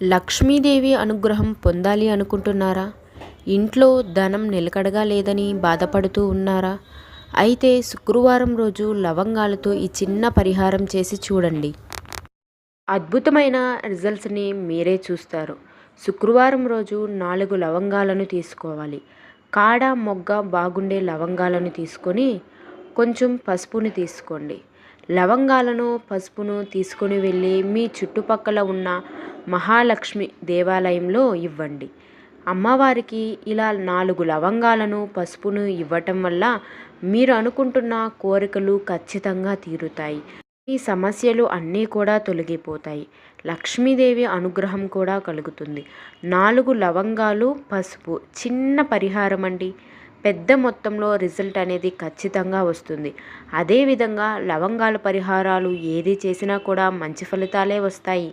లక్ష్మీదేవి అనుగ్రహం పొందాలి అనుకుంటున్నారా? ఇంట్లో ధనం నిలకడగా లేదని బాధపడుతూ ఉన్నారా? అయితే శుక్రవారం రోజు లవంగాలతో ఈ చిన్న పరిహారం చేసి చూడండి. అద్భుతమైన రిజల్ట్స్ని మీరే చూస్తారు. శుక్రవారం రోజు 4 లవంగాలను తీసుకోవాలి. కాడ మొగ్గ బాగుండే లవంగాలను తీసుకొని కొంచెం పసుపుని తీసుకోండి. లవంగాలను పసుపును తీసుకొని వెళ్ళి మీ చుట్టుపక్కల ఉన్న మహాలక్ష్మి దేవాలయంలో ఇవ్వండి. అమ్మవారికి ఇలా 4 లవంగాలను పసుపును ఇవ్వటం వల్ల మీరు అనుకుంటున్న కోరికలు ఖచ్చితంగా తీరుతాయి. ఈ సమస్యలు అన్నీ కూడా తొలగిపోతాయి. లక్ష్మీదేవి అనుగ్రహం కూడా కలుగుతుంది. 4 లవంగాలు పసుపు చిన్న పరిహారం అండి. పెద్ద మొత్తంలో రిజల్ట్ అనేది ఖచ్చితంగా వస్తుంది. అదేవిధంగా లవంగాల పరిహారాలు ఏది చేసినా కూడా మంచి ఫలితాలే వస్తాయి.